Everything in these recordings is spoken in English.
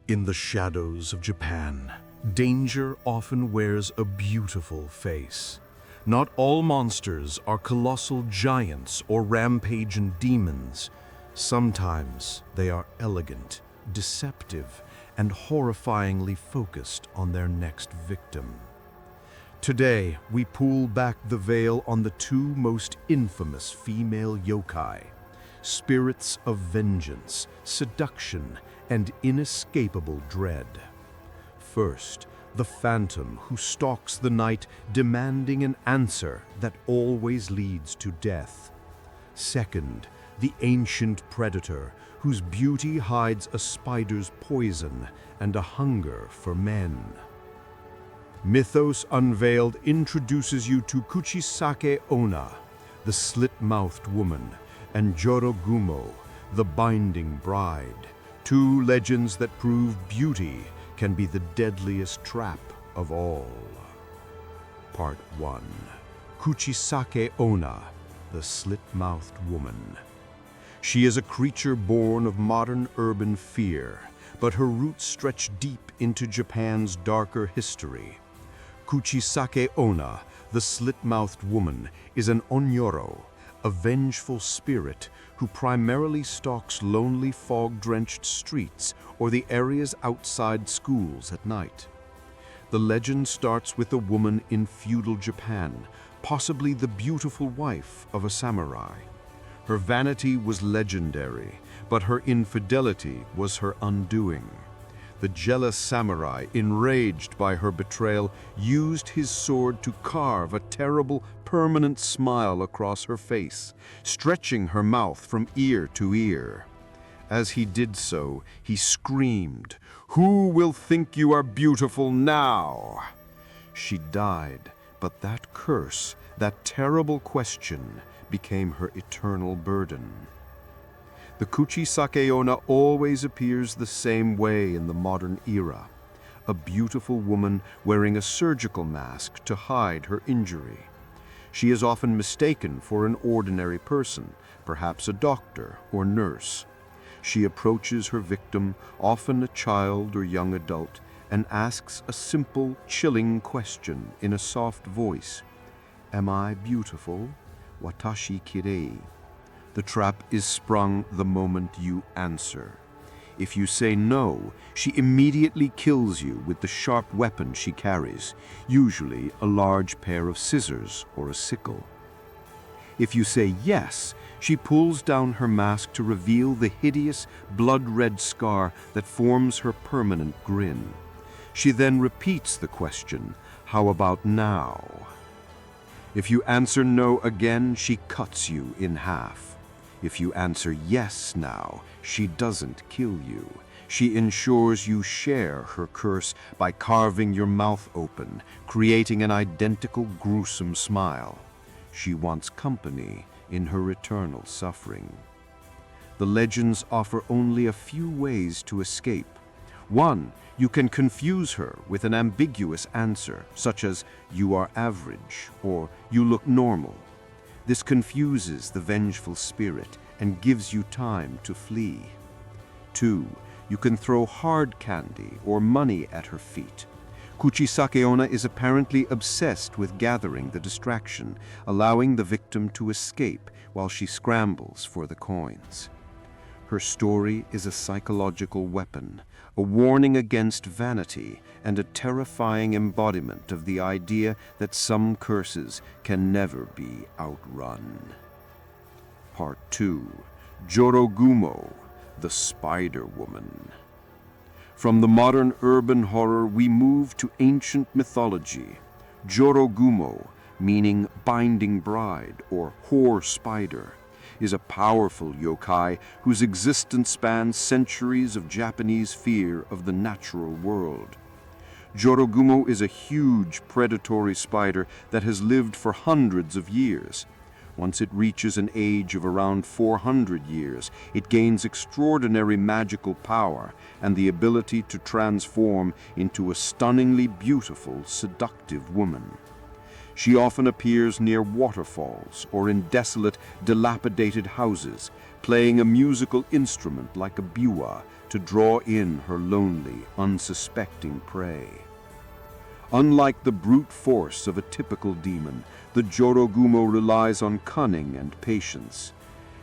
In the shadows of Japan, danger often wears a beautiful face. Not all monsters are colossal giants or rampaging demons. Sometimes they are elegant, deceptive, and horrifyingly focused on their next victim. Today, we pull back the veil on the two most infamous female yokai, spirits of vengeance, seduction, and inescapable dread. First, the phantom who stalks the night demanding an answer that always leads to death. Second, the ancient predator whose beauty hides a spider's poison and a hunger for men. Mythos Unveiled introduces you to Kuchisake-onna, the Slit-Mouthed Woman, and Jorōgumo, the Binding Bride, two legends that prove beauty can be the deadliest trap of all. Part 1. Kuchisake-onna, the Slit-Mouthed Woman. She is a creature born of modern urban fear, but her roots stretch deep into Japan's darker history. Kuchisake-onna, the Slit-Mouthed Woman, is an onyoro, a vengeful spirit who primarily stalks lonely fog-drenched streets or the areas outside schools at night. The legend starts with a woman in feudal Japan, possibly the beautiful wife of a samurai. Her vanity was legendary, but her infidelity was her undoing. The jealous samurai, enraged by her betrayal, used his sword to carve a terrible, permanent smile across her face, stretching her mouth from ear to ear. As he did so, he screamed, "Who will think you are beautiful now?" She died, but that curse, that terrible question, became her eternal burden. The Kuchisake-onna always appears the same way in the modern era, a beautiful woman wearing a surgical mask to hide her injury. She is often mistaken for an ordinary person, perhaps a doctor or nurse. She approaches her victim, often a child or young adult, and asks a simple, chilling question in a soft voice. "Am I beautiful? Watashi kirei?" The trap is sprung the moment you answer. If you say no, she immediately kills you with the sharp weapon she carries, usually a large pair of scissors or a sickle. If you say yes, she pulls down her mask to reveal the hideous, blood-red scar that forms her permanent grin. She then repeats the question, "How about now?" If you answer no again, she cuts you in half. If you answer yes now, she doesn't kill you. She ensures you share her curse by carving your mouth open, creating an identical gruesome smile. She wants company in her eternal suffering. The legends offer only a few ways to escape. One, you can confuse her with an ambiguous answer, such as "you are average" or "you look normal." This confuses the vengeful spirit and gives you time to flee. Two, you can throw hard candy or money at her feet. Kuchisake-onna is apparently obsessed with gathering the distraction, allowing the victim to escape while she scrambles for the coins. Her story is a psychological weapon, a warning against vanity, and a terrifying embodiment of the idea that some curses can never be outrun. Part 2. Jorōgumo, the Spider Woman. From the modern urban horror, we move to ancient mythology. Jorōgumo, meaning binding bride or whore spider, is a powerful yokai whose existence spans centuries of Japanese fear of the natural world. Jorōgumo is a huge predatory spider that has lived for hundreds of years. Once it reaches an age of around 400 years, it gains extraordinary magical power and the ability to transform into a stunningly beautiful, seductive woman. She often appears near waterfalls or in desolate, dilapidated houses, playing a musical instrument like a biwa, to draw in her lonely, unsuspecting prey. Unlike the brute force of a typical demon, the Jorōgumo relies on cunning and patience.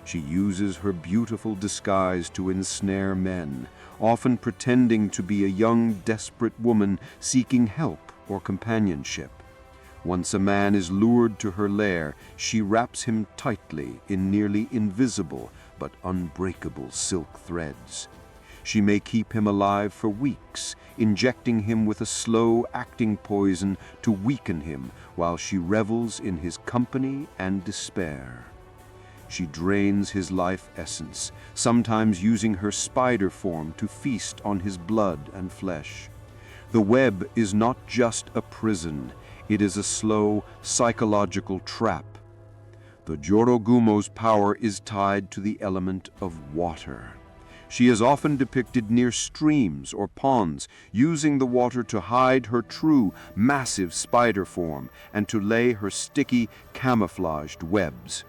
She uses her beautiful disguise to ensnare men, often pretending to be a young, desperate woman seeking help or companionship. Once a man is lured to her lair, she wraps him tightly in nearly invisible but unbreakable silk threads. She may keep him alive for weeks, injecting him with a slow-acting poison to weaken him while she revels in his company and despair. She drains his life essence, sometimes using her spider form to feast on his blood and flesh. The web is not just a prison, it is a slow, psychological trap. The Jorōgumo's power is tied to the element of water. She is often depicted near streams or ponds, using the water to hide her true, massive spider form and to lay her sticky, camouflaged webs.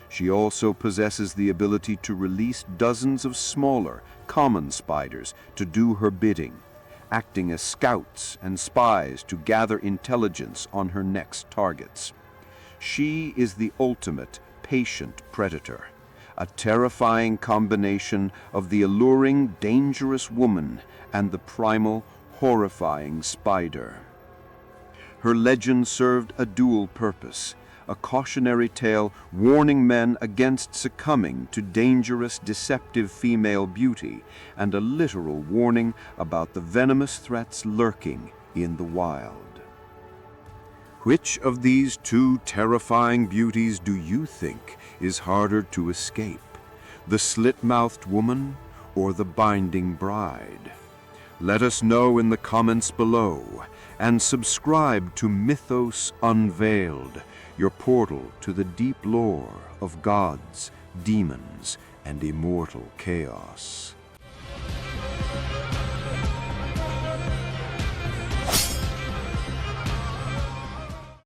She also possesses the ability to release dozens of smaller, common spiders to do her bidding, acting as scouts and spies to gather intelligence on her next targets. She is the ultimate patient predator, a terrifying combination of the alluring, dangerous woman and the primal, horrifying spider. Her legend served a dual purpose, a cautionary tale warning men against succumbing to dangerous, deceptive female beauty, and a literal warning about the venomous threats lurking in the wild. Which of these two terrifying beauties do you think is harder to escape? The slit-mouthed woman or the binding bride? Let us know in the comments below, and subscribe to Mythos Unveiled, your portal to the deep lore of gods, demons, and immortal chaos.